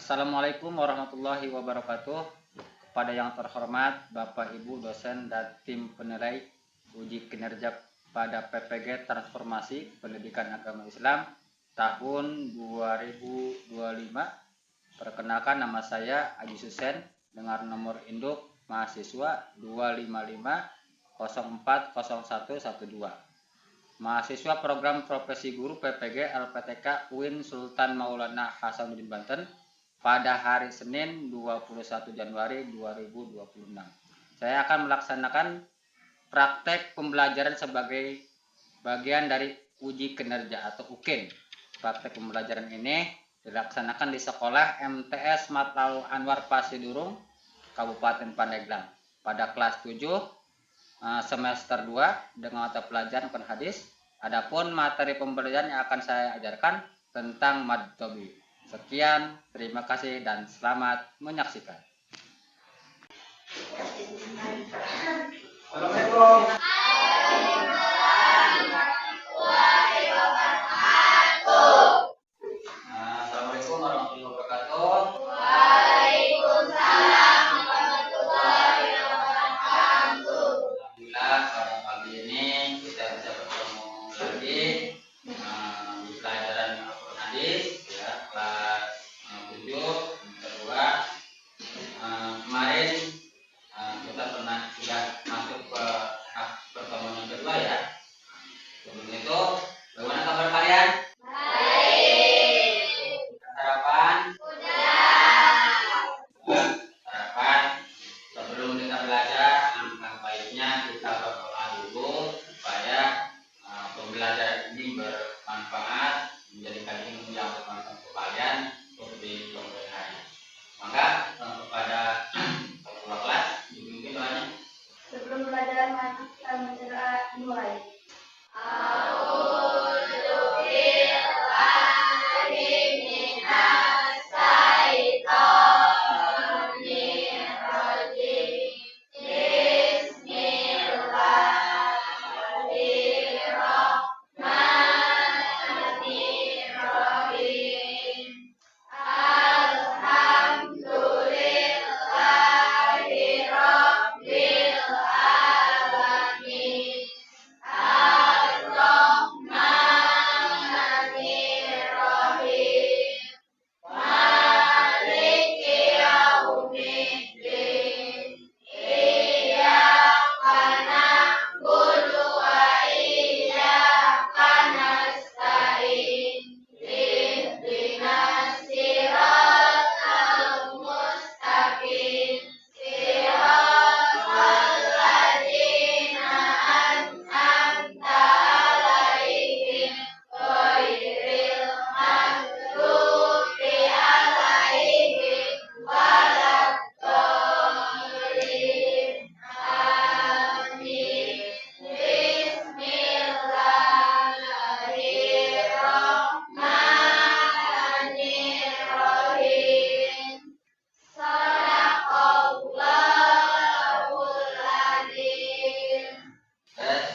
Assalamualaikum warahmatullahi wabarakatuh. Kepada yang terhormat Bapak Ibu dosen dan tim penilai uji kinerja pada PPG Transformasi Pendidikan Agama Islam tahun 2025. Perkenalkan, nama saya Aji Susen dengan nomor induk mahasiswa 255040112. Mahasiswa program profesi guru PPG LPTK UIN Sultan Maulana Hasanuddin Banten pada hari Senin 21 Januari 2026. Saya akan melaksanakan praktek pembelajaran sebagai bagian dari uji kinerja atau UKIN. Praktek pembelajaran ini dilaksanakan di sekolah MTS Matal Anwar Pasidurung, Kabupaten Pandeglang pada kelas 7 semester 2 dengan mata pelajaran Quran hadis. Adapun materi pembelajaran yang akan saya ajarkan tentang mad tobi. Sekian, terima kasih dan selamat menyaksikan. Assalamualaikum. Assalamualaikum warahmatullahi wabarakatuh. Waalaikumsalam warahmatullahi wabarakatuh. Alhamdulillah pada pagi ini kita bisa bertemu lagi di pelajaran Al-Quran hadis ya, kelas 7 kedua. Kemarin kita sudah masuk ke tahap pertemuan yang kedua ya. Sebelum itu, bagaimana kabar kalian? Baik. Sarapan? Sudah. Sarapan. Sebelum kita belajar, alangkah baiknya kita berdoa dulu supaya pembelajaran ini bermanfaat, menjadikan ilmu yang bermanfaat untuk kalian untuk di kemudian hari. Maka kepada ketua kelas dipimpin doanya. Sebelum pelajaran mulai.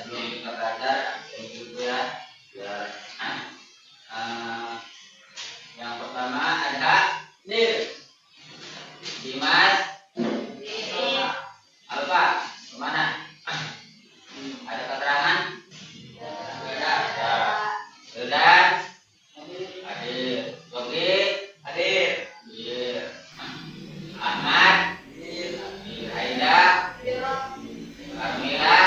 Sebelum kita belajar, dulu ya. Yang pertama ada Nil, Dimas, Alfa, kemana? Ada keterangan? Ada. Sudah? Hadir. Yogi? Hadir. Ahmad? Hadir. Aida? Carmila?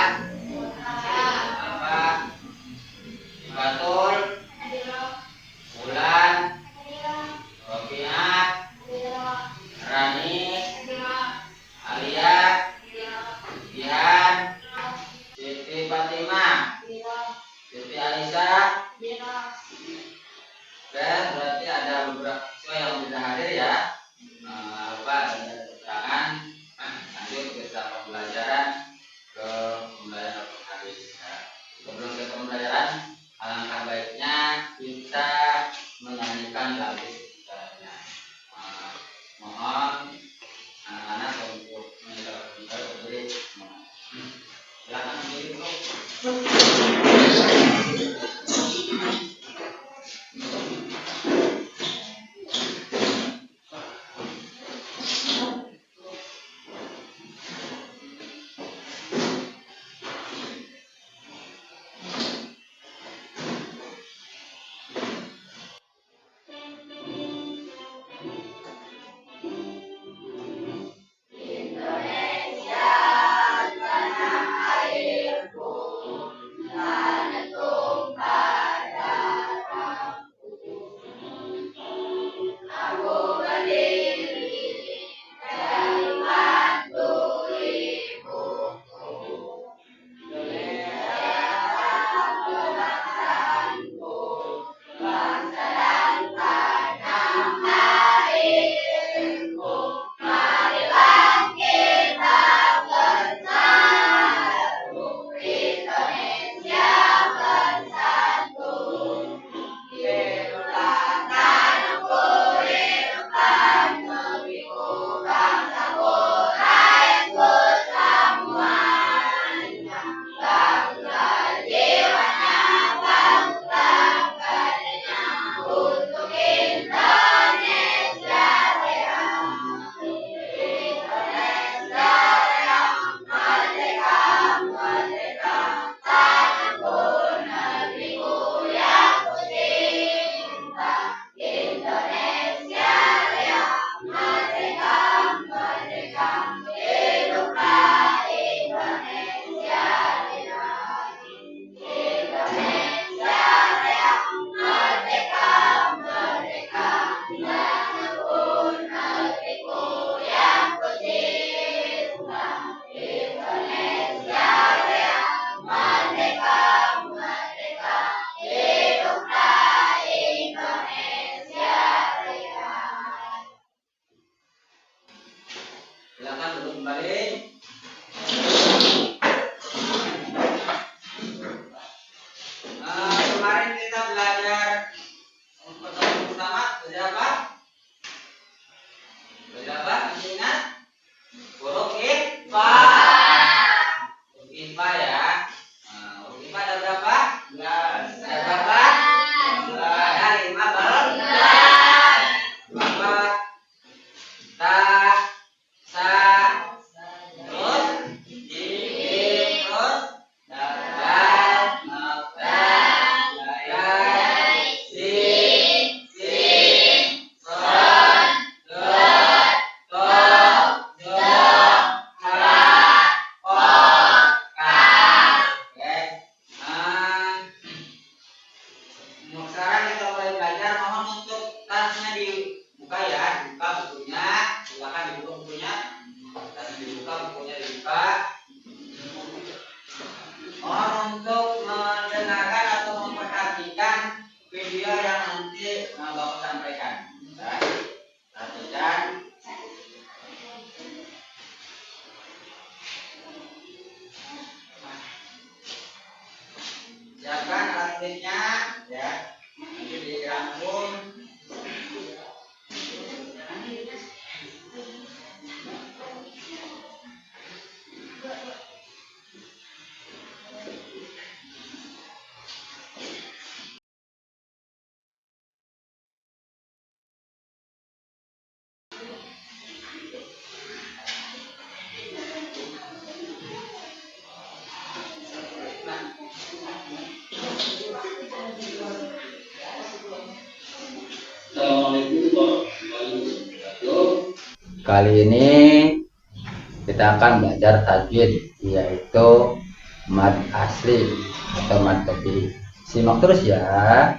Apa? Batul? Bulan? Rofiat? Rani? Alia? Dian? Siti Fatimah? Siti Alisa? Oke, berarti ada beberapa siswa yang tidak hadir ya. Apa ada keterangan? Lanjut kita pembelajaran ke pembelajaran hadis. Sebelum ke pembelajaran, alangkah baiknya kita menyanyikan lagu sekitarnya. Mohon anak-anak untuk berdiri. Silakan berdiri dulu. kembali. Kemarin kita belajar pertemuan pertama belajar apa? Belajar apa? Masih ingat? Huruf IPA. Huruf IPA ya. Huruf IPA ada berapa? 11. Ada berapa? 11. Ada 15. Apa? Ta, sa, terus, di, terus, dal, nafas, layar, sin, son, dot, to, do, ha, po, ka. Oke. Sekarang kita mulai belajar. Mohon untuk tasnya dibuka ya, buka bukunya, silakan dibuka bukunya, tasnya dibuka, bukunya dibuka. Mohon untuk mendengarkan atau memperhatikan video yang nanti Bapak sampaikan. Ya, perhatikan. Siapkan alat tulisnya, ya. Nanti dirangkum. Kali ini kita akan belajar tajwid, yaitu mad asli atau mad tabi'i. Simak terus ya.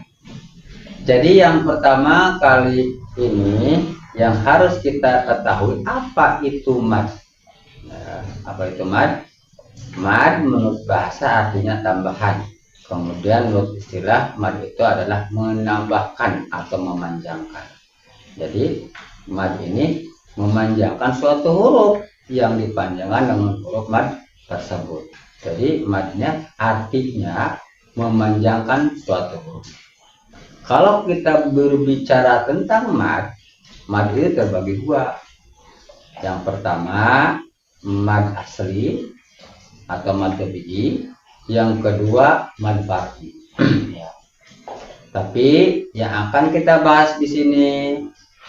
Jadi yang pertama kali ini yang harus kita ketahui apa itu mad. Nah, apa itu mad? Mad menurut bahasa artinya tambahan. Kemudian menurut istilah mad itu adalah menambahkan atau memanjangkan. Jadi mad ini memanjangkan suatu huruf yang dipanjangkan dengan huruf mad tersebut. Jadi madnya artinya memanjangkan suatu huruf. Kalau kita berbicara tentang mad itu terbagi dua. Yang pertama mad asli atau mad tabi'i, yang kedua mad far'i. Ya. Tapi yang akan kita bahas di sini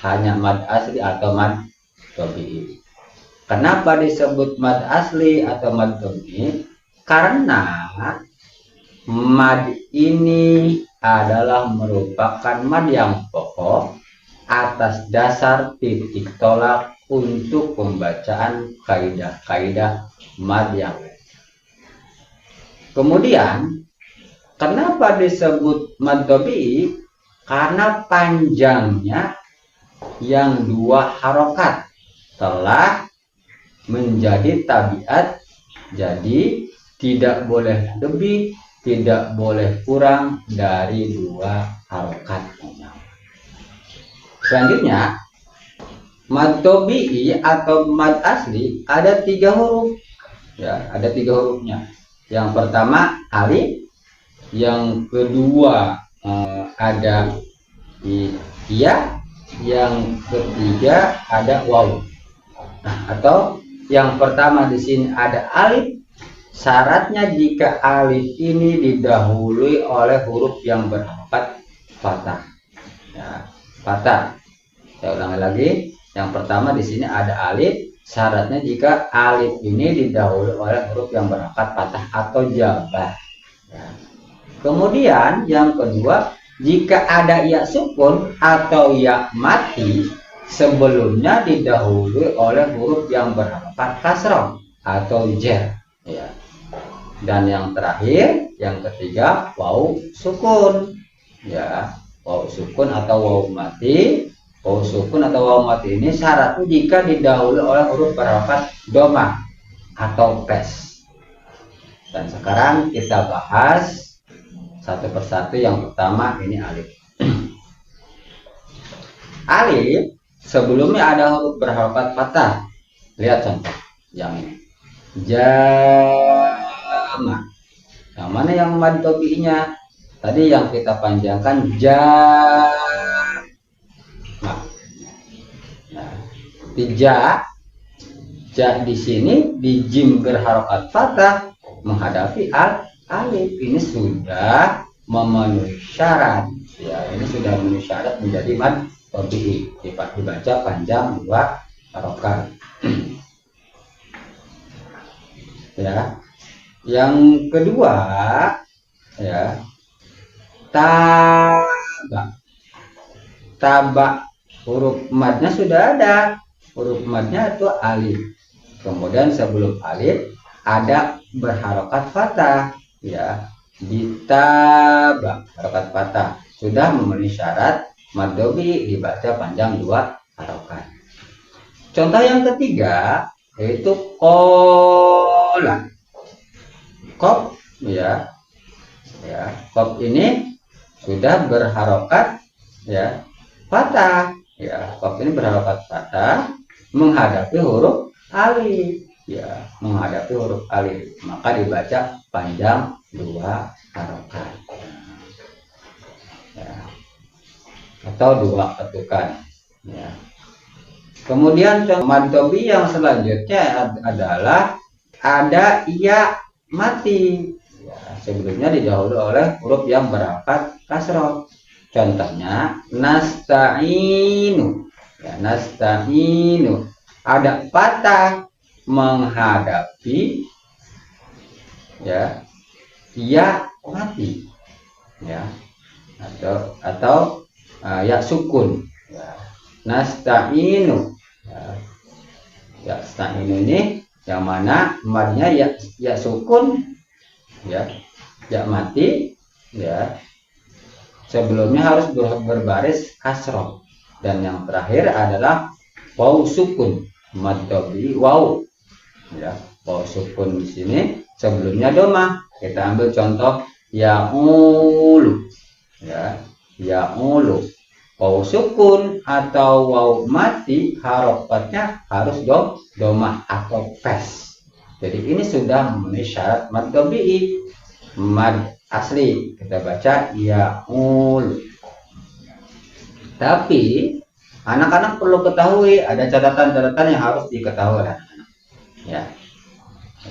hanya mad asli atau mad tabi'i. Kenapa disebut mad asli atau mad tabi'i? Karena mad ini adalah merupakan mad yang pokok atas dasar titik tolak untuk pembacaan kaidah-kaidah mad yang lain. Kemudian kenapa disebut mad tabi'i? Karena panjangnya yang dua harokat telah menjadi tabiat, jadi tidak boleh lebih, tidak boleh kurang dari dua harokat. Selanjutnya mad tabi'i atau mad asli ada 3 huruf. Ya, ada 3 hurufnya. Yang pertama alif, yang kedua ada iya, yang ketiga ada waw. Nah, atau yang pertama di sini ada alif. Syaratnya jika alif ini didahului oleh huruf yang berharokat fathah. Ya, fathah. Saya ulangi lagi. Yang pertama di sini ada alif. Syaratnya jika alif ini didahului oleh huruf yang berharokat fathah atau jabah. Ya. Kemudian yang kedua, jika ada ya sukun atau ya mati, sebelumnya didahului oleh huruf yang berharokat kasrah atau jer. Ya. Dan yang terakhir, yang ketiga, waw sukun. Ya, waw sukun atau waw mati. Waw sukun atau waw mati ini syaratnya jika didahului oleh huruf berharokat dhamma atau pes. Dan sekarang kita bahas satu persatu. Yang pertama ini alif. Alif sebelumnya ada huruf berharokat fathah. Lihat contoh. yang ini. Jama. Yang mana yang mad tabi'inya? Tadi yang kita panjangkan jama. Nah, ja di sini di jim berharokat fathah menghadapi alif. Ini sudah memenuhi syarat. Ya, ini sudah memenuhi syarat menjadi mad tabi'i. Dibaca panjang 2 harokat. Ya. Yang kedua, ya, taba. Huruf madnya sudah ada. Huruf madnya itu alif. Kemudian sebelum alif ada berharokat fathah, ya, ditaba harokat fathah, sudah memenuhi syarat mad tabi'i, dibaca panjang 2 harokat. Contoh yang ketiga yaitu kola. Kop, ya, kop ini sudah berharokat, ya, fathah, ya, kop ini berharokat fathah menghadapi huruf alif, ya, menghadapi huruf alif, maka dibaca panjang 2 harokat, ya, atau 2 ketukan, ya. Kemudian mad tabi'i yang selanjutnya adalah ada iya mati, ya, sebelumnya didahului oleh huruf yang berharokat kasroh. Contohnya nasta'inu, ya, nasta'inu ada fathah menghadapi, ya, ya mati, ya, atau ya sukun, ya. Nasta'inu, ya, nasta'inu ini yang mana madnya ya sukun, ya mati, ya, sebelumnya harus berbaris kasroh, dan yang terakhir adalah waw sukun, mad tabi'i waw, ya, waw sukun di sini sebelumnya domah. Kita ambil contoh ya'ulu, ya, ya'ulu, waw sukun atau waw mati harokatnya harus domah atau fes. Jadi ini sudah memenuhi syarat mad tabi'i. Mad asli kita baca ya'ul. Tapi anak-anak perlu ketahui ada catatan-catatan yang harus diketahui, ya.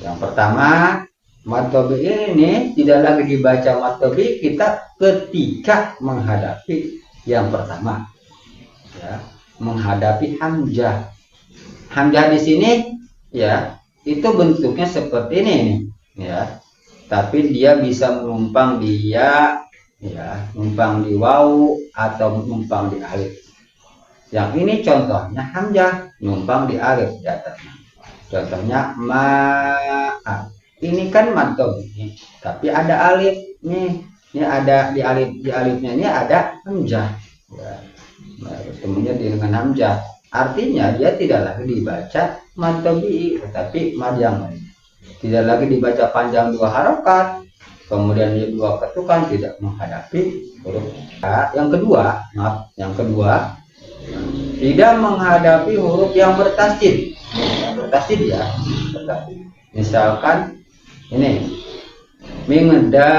Yang pertama, mad tabi'i ini tidak lagi dibaca mad tabi'i kita ketika menghadapi yang pertama, ya, menghadapi hamzah. Hamzah di sini, ya, itu bentuknya seperti ini nih, ya. Tapi dia bisa menumpang di ya, menumpang di waw atau menumpang di alif. Yang ini contohnya hamzah numpang di alif di atasnya. Contohnya ma'a. Ini kan mad tabi'i, tapi ada alif nih. Ini ada di alifnya ini ada hamzah. Ya. Nah, ketemunya dengan hamzah. Artinya dia tidak lagi dibaca mad tabi'i, tetapi mad yang lain. Tidak lagi dibaca panjang 2 harokat, kemudian 2 ketukan, tidak menghadapi huruf. Yang kedua, tidak menghadapi huruf yang bertasydid. Bertasydid, ya, bertasydid. Misalkan ini mingdabati,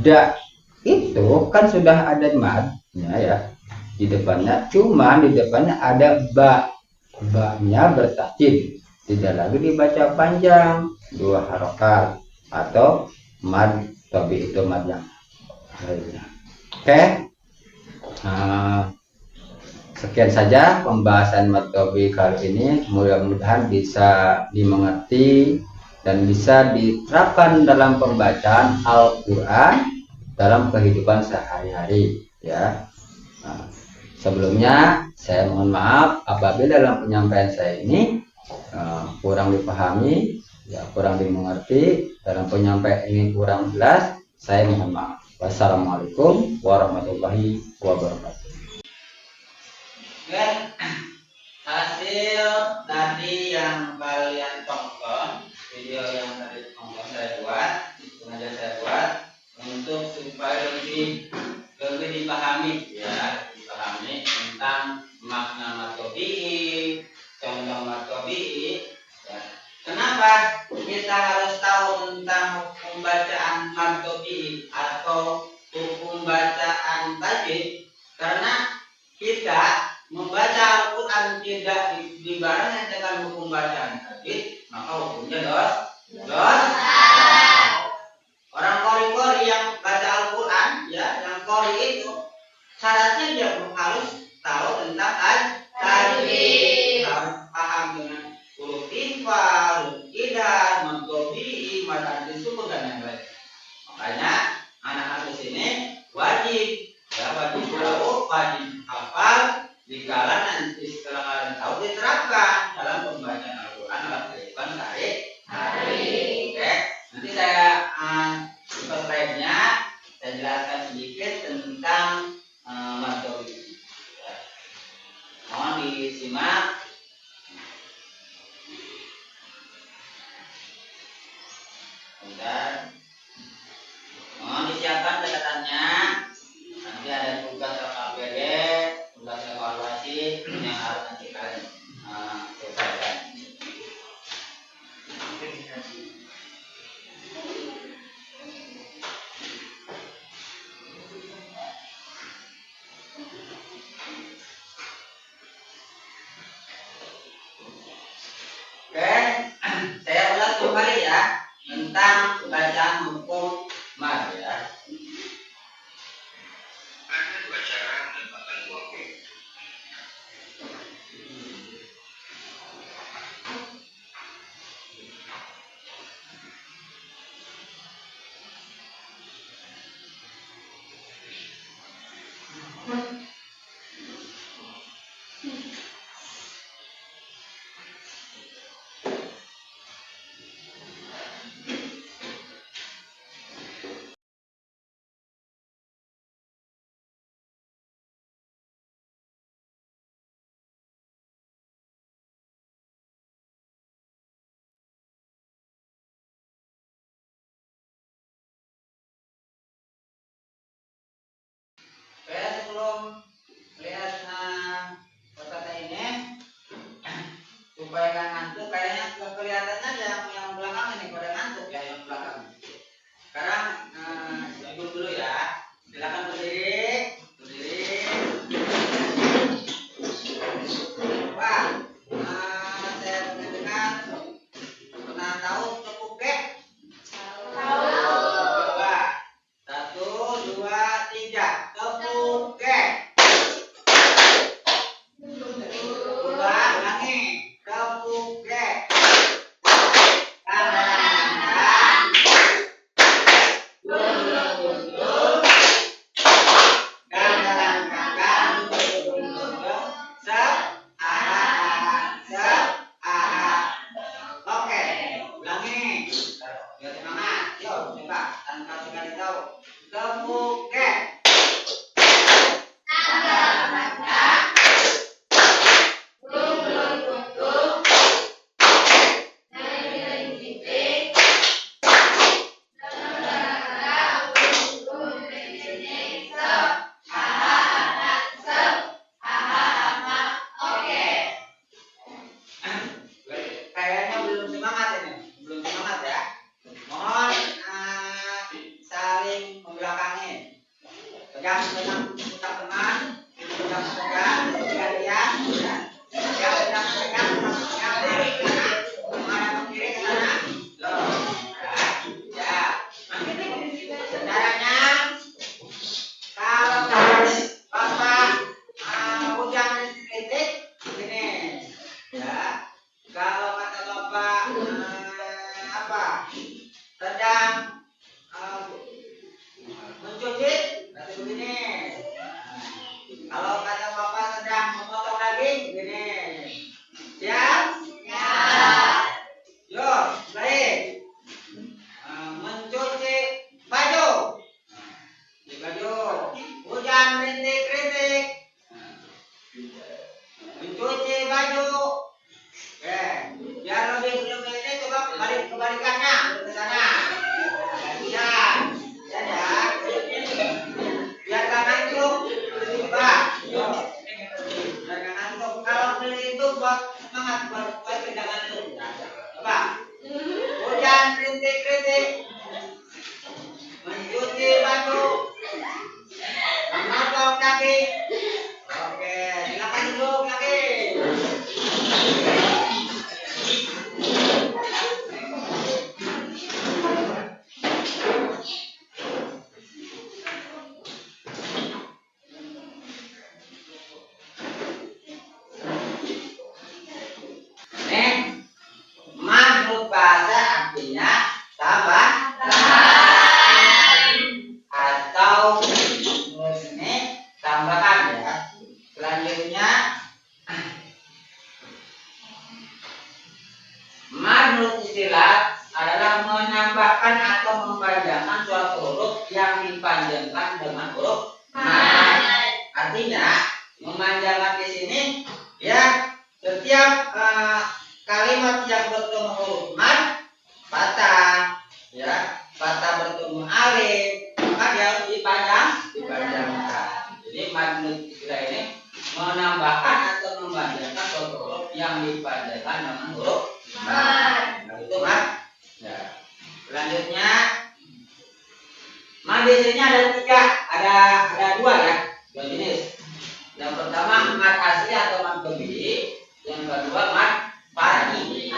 da itu kan sudah ada madnya, ya, di depannya, cuman di depannya ada ba-nya bertasydid, tidak lagi dibaca panjang 2 harokat atau mad tabi'i itu mad yang lainnya. Oke. Sekian saja pembahasan mad tabi'i kali ini, mudah-mudahan bisa dimengerti dan bisa diterapkan dalam pembacaan Al-Qur'an dalam kehidupan sehari-hari, ya. Sebelumnya saya mohon maaf apabila dalam penyampaian saya ini kurang dipahami, ya, kurang dimengerti, dalam penyampaian ini kurang jelas, saya mohon maaf. Wassalamualaikum warahmatullahi wabarakatuh. Oke, hasil tadi yang kalian tonton, video yang tadi tonton saya buat, sengaja saya buat untuk supaya lebih dipahami, ya. pembacaan martobi atau hukum bacaan tajwid, karena kita membaca Al-Quran tidak dibarengi dengan hukum bacaan tajwid, maka hukumnya dosa. Orang qori yang baca Al-Quran, ya, yang qori itu syaratnya dia harus tahu tentang tajwid, harus paham dengan huruf infal, huruf idgham, mantobi, mad suku dan yang lain. Makanya anak-anak di sini wajib tahu, wajib hafal, dikala nanti setelah kalian tahu diterapkan dalam pembacaan Al-Quran dalam kehidupan sehari-hari. Oke, nanti saya slide-nya saya jelaskan sedikit tentang metode. Mohon disimak. Bentar. Mohon disiapkan catatannya. Nanti ada tugas LKPD, tugas evaluasi yang harus nanti kalian selesaikan. Oke, saya ulas kembali ya tentang bacaan hukum mad ya. Ada dua cara mendapatkan uang. Sebelum lihat kata ini supaya nggak ngantuk, kayaknya kelihatannya yang belakang ini pada ngantuk ya, yang belakang. Sekarang duduk dulu ya, silakan berdiri. Pak, saya mendengar pernah tahu tepuk gek? Coba 1, 2, 3 tepuk gek. Ulang lagi tepuk gek. Kanan tunduk, kanan tunduk, sep, oke, ulangi. Biar semangat. Yuk, coba tanpa dikasih tahu. Tepuk gek. Kayaknya belum semangat ini, belum semangat ya. Mohon saling membelakangi. Pegang teman, pegang gantian, ya. Pegang. Mana yang kiri ke sana? Loh, ya. Caranya kalau Bapak hujan kritik gini, ya. Kalau kata Bapak sedang mencuci, berarti begini. Kalau kata Bapak sedang memotong daging, begini. Siap? yang dipanjangkan dengan huruf mad. Artinya memanjangkan di sini ya setiap kalimat yang bertemu huruf mad fathah ya, fathah bertemu alif maka dia harus dipanjangkan. Jadi mad istilah ini menambahkan atau memanjangkan suatu huruf yang dipanjangkan dengan huruf mad. Nah, itu mad. Ya. Selanjutnya mad di sini ada tiga, ada dua ya, dua jenis. Yang pertama mad asli atau mad tabi'i, yang kedua mad far'i.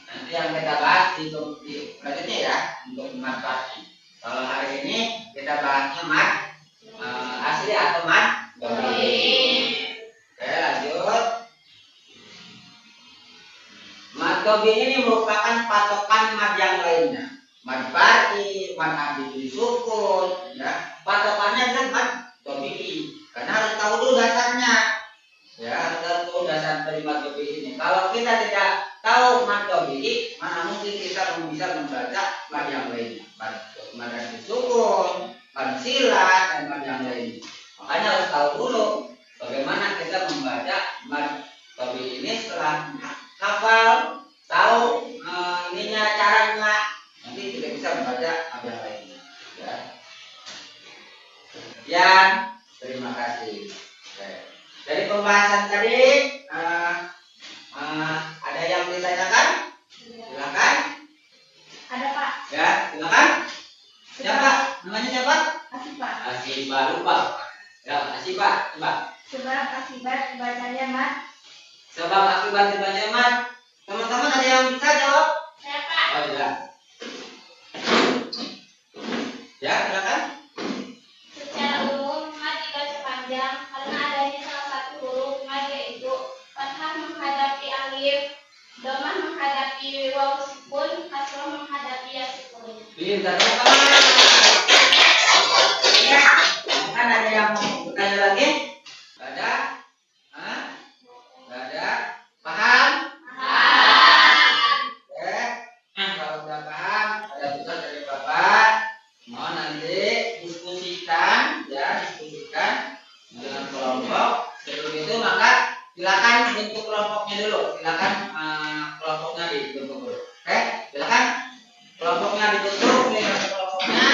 Nanti yang kita bahas di selanjutnya ya untuk mad far'i. Kalau hari ini kita bahasnya mad asli atau mad tabi'i. Oke, lanjut. Mad tabi'i ini merupakan patokan mad yang lainnya. Mad far'i, mad abdi sukun, ya. Patokannya kan mad tabi'i. Karena harus tahu dulu dasarnya. Ya, harus tahu dasar dari mad tabi'i ini. Kalau kita tidak tahu mad tabi'i, mana mungkin kita bisa membaca mad yang lainnya. Mad abdi sukun, mad silat dan mad yang lainnya. Makanya harus tahu dulu bagaimana kita membaca mad tabi'i ini. Setelah hafal, tahu ininya caranya, nanti kita bisa membaca mad yang lainnya. Ya. Sekian, terima kasih. Oke. Dari pembahasan tadi ada yang ditanyakan? Silakan. Ada Pak. Ya, silakan. Siapa? Namanya siapa? Asifah. Asifah, lupa. Ya, Asifah, coba. Sebab akibat bacanya mad. Sebab akibat dibaca mad. Teman-teman ada yang bisa jawab? Saya Pak. Oh iya. Ya, silakan. Secara umum mad dibaca panjang karena adanya salah satu huruf mad yaitu fathah menghadapi alif, dhammah menghadapi waw sukun, kasrah menghadapi ya sukun. Pintar banget. Ya, kan ada yang mau bertanya lagi? Gak ada? Hah? Gak ada? Paham? Kalau udah paham, ada tugas dari Bapak. Mohon nanti diskusikan, ya, diskusikan dengan kelompok. Sebelum itu maka silakan bentuk kelompoknya dulu. Silakan kelompoknya dibentuk dulu. Oke, silakan kelompoknya dibentuk. Kelompoknya.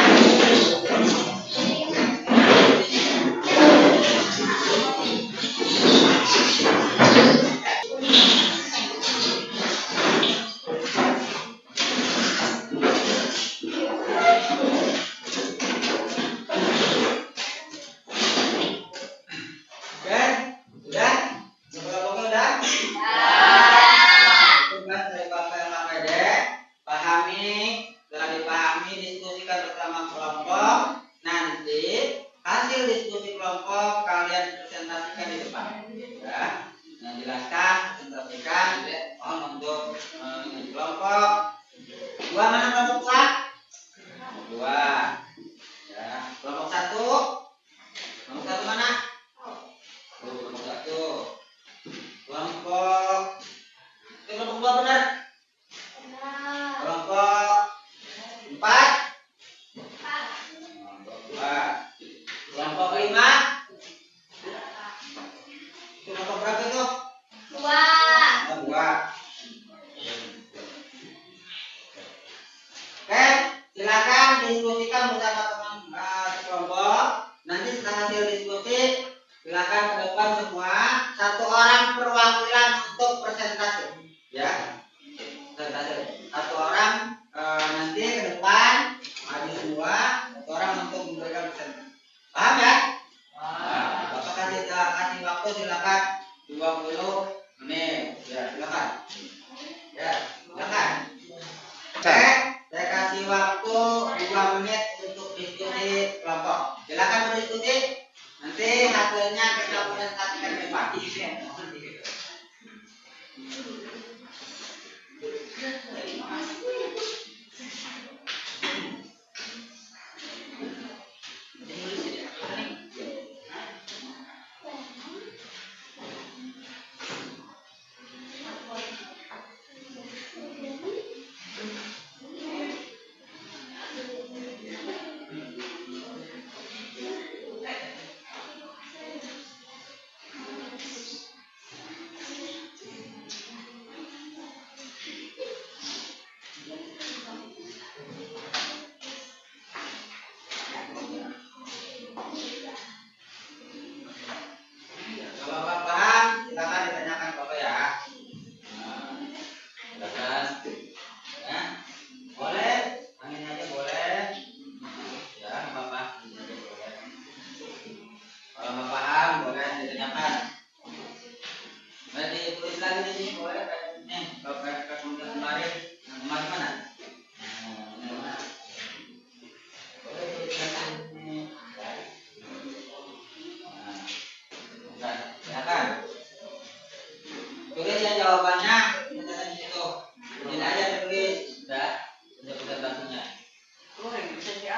Ya,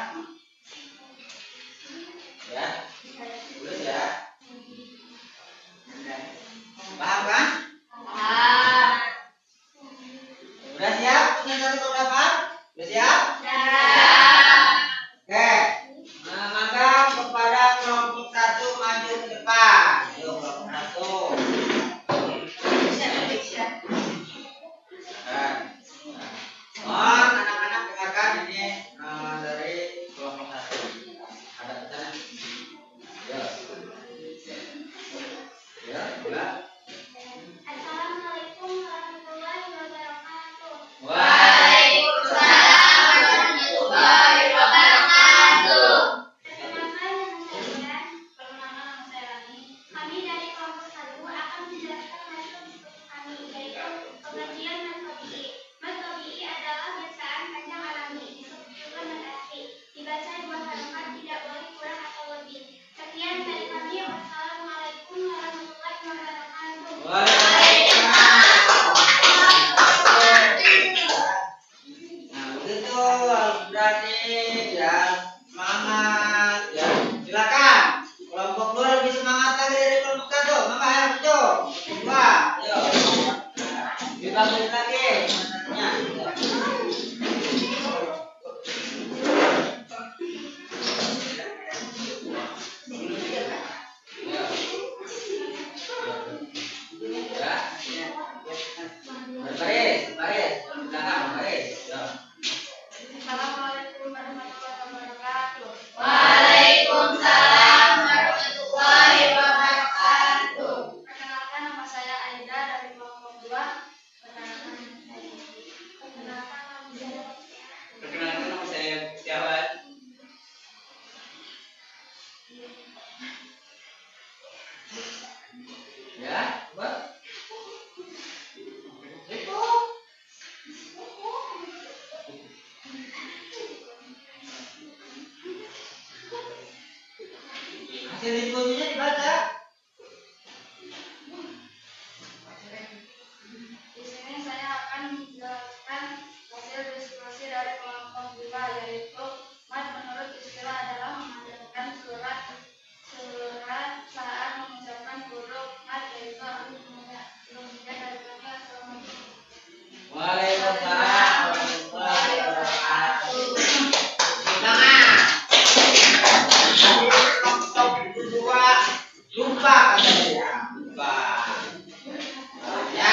tulis ya. Paham kan? Udah siap? Punya satu pendapat? Udah siap? Oke. Maka kepada kelompok satu maju ke depan. Ayo kelompok satu. Anak-anak dengarkan ini dari kelompok satu. Ada pesanan? Ya. Ya, enggak. Assalamualaikum warahmatullahi wabarakatuh. Waalaikumsalam warahmatullahi wabarakatuh. Perkenalkan nama saya Rani. Kami dari kelompok 1 akan menjelaskan hasil diskusi kami, yaitu pengajian Matobi'i. Matobi'i adalah bacaan panjang alami, disebut juga mad asli. Dibaca 2 harokat, tidak boleh kurang atau lebih. Sekian dari kami. Wassalamualaikum warahmatullahi wabarakatuh. Nah, begitu berarti ya semangat ya. Silakan. Kelompok 2 lebih semangat lagi dari kelompok 1. Maka ayo maju. Kelompok 2. Ayo. Dibangun lagi semangatnya. Ya. Berbaris, baris. Silakan berbaris. Ya. Assalamualaikum warahmatullahi wabarakatuh. Waalaikumsalam warahmatullahi wabarakatuh. Perkenalkan, nama saya Aida dari kelompok 2. Perkenalkan nama saya Setiawan. Ya, coba. Itu. Hasil diskusinya dibaca. Di sini saya akan menjelaskan hasil diskusi dari kelompok 2, yaitu mad menurut istilah adalah menghadirkan surat saat mengucapkan huruf mad, yaitu alif, kemudian dari kami. Assalamualaikum. Waalaikumsalam warahmatullahi wabarakatuh. Semangat. Tadi kelompok 2 lupa katanya. Lupa. Ya.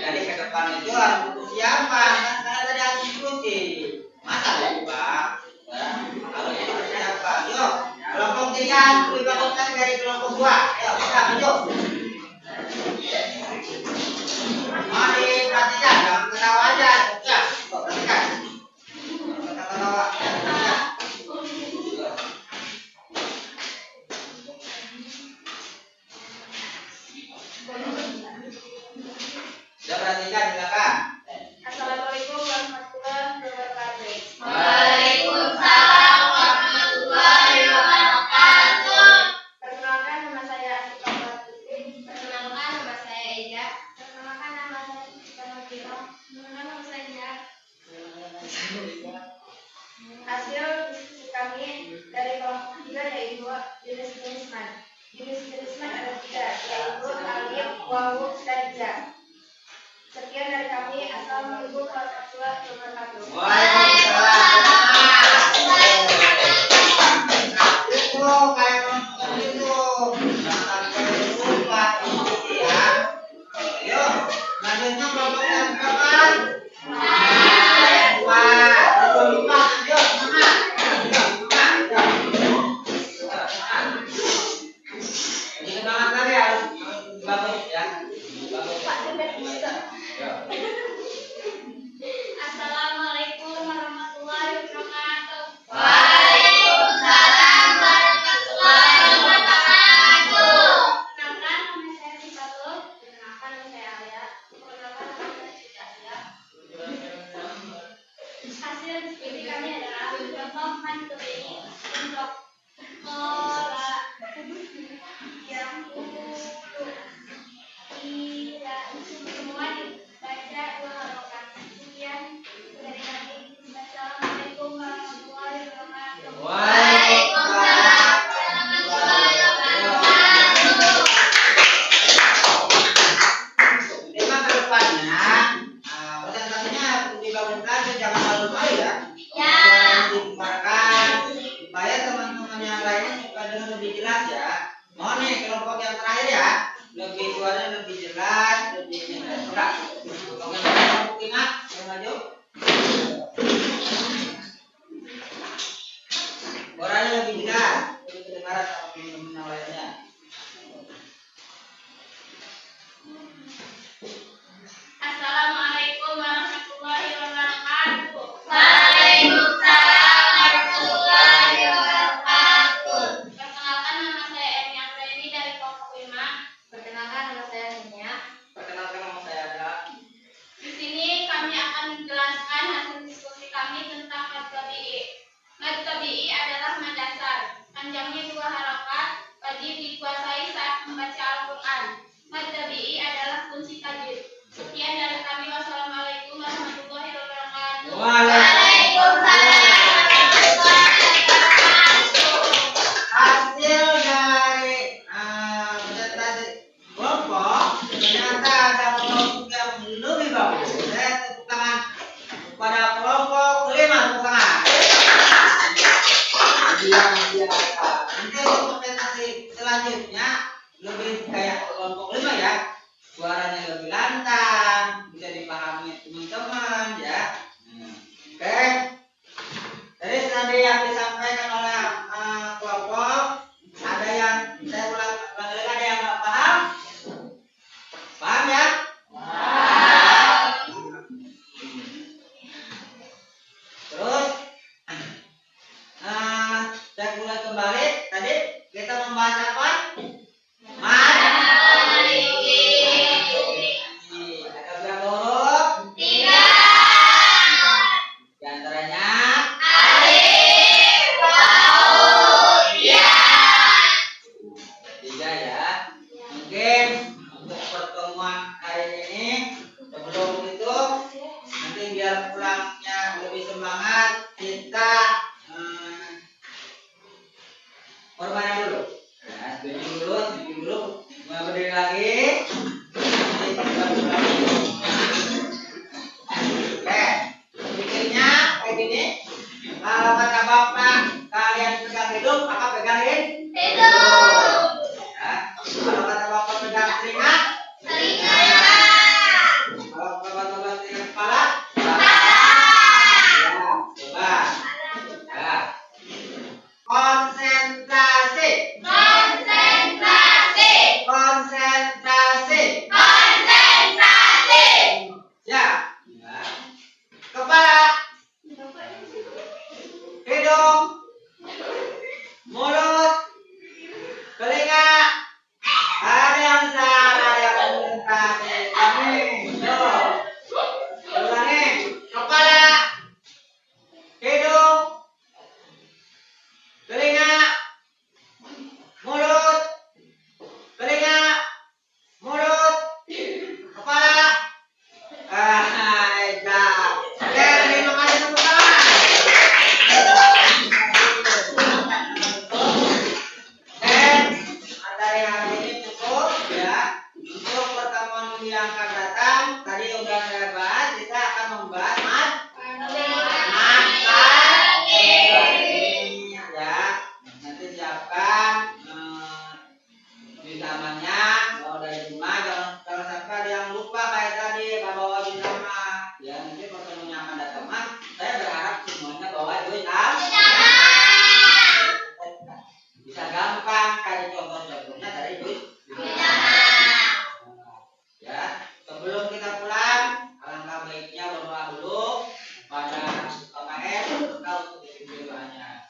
Jadi ke depan itu harus persiapan kan karena tadi harus diskusi. Masa lupa? Ya. Harus persiapan. Yuk, kelompok 3 dibangunkan dari kelompok 2. Ayo, kita maju. Mari perhatikan, jangan ketawa aja. Ya, perhatikan. Jangan ketawa. Ya. Sudah perhatikan, silakan. Assalamualaikum warahmatullahi wabarakatuh. Waalaikumsalam warahmatullahi wabarakatuh. Perkenalkan, nama saya Asita Putri. Perkenalkan nama saya Ida. Perkenalkan, nama saya Sita Nabila. Perkenalkan, nama saya Ida. Hasil diskusi kami dari kelompok 3 yaitu jenis-jenis mad. Jenis-jenis mad ada 3, yaitu alif, wawu, dan ja. Sekian dari kami. Assalamualaikum warahmatullahi wabarakatuh. Itu kayak kelompok itu. Jangan sampai lupa diskusi ya. Yuk, lanjutnya kelompok yang berapa? Wah, itu lupa. Yuk, semangat. Yuk, semangat. Jadi semangat lagi harus bagus ya. Bagus. Pak, Ya. Assalamualaikum Hasil dari presentasi kelompok ternyata ada kelompok yang lebih bagus. Saya tepuk tangan pada kelompok kelima, tepuk tangan. Biasa. Nanti untuk presentasi selanjutnya lebih kayak kelompok kelima ya. Suaranya lebih lantang, bisa dipahami teman-teman ya. Oke. Jadi tadi yang disampaikan oleh kelompok, ada yang saya ulang lagi, ada yang nggak paham? Paham ya? Terus, saya mulai kembali. Tadi kita membahas apa? Ada berapa huruf? 3. Di antaranya tiga ya. Mungkin untuk pertemuan hari ini sebelum itu nanti biar pulangnya lebih semangat kita permainan dulu. Nah, speaking dulu, mulai berdiri lagi. Nanti kita pulang. Oke, bikinnya kayak gini. Kalau kata bapak kalian pegang hidung, kakak pegangin hidung. Ya. Kalau kata bapak pegang telinga, kalau bapak pegang kepala, ya, coba. Ya. Konsentrasi. Ya. Ya. Kepala, hidung, mulut, telinga. Ada yang salah, ada yang konsentrasi. Amin. Ulangi. Kepala, hidung, telinga, mulut, telinga, mulut, kepala. Ejak. Oke, terima kasih tepuk tangan. Dan materi hari ini cukup ya. Untuk pertemuan minggu yang akan datang, tadi udah saya bahas, kita akan membahas ya. Nanti siapkan bintamannya, bawa dari rumah, jangan sampai ada yang lupa kayak tadi bawa bintaman. Ya nanti pertemuan yang akan datang, saya berharap semuanya bawa duit bisa gampang kayak contoh-contohnya dari duit. Ya, sebelum kita pulang, alangkah baiknya berdoa dulu pada KKN untuk isi doanya.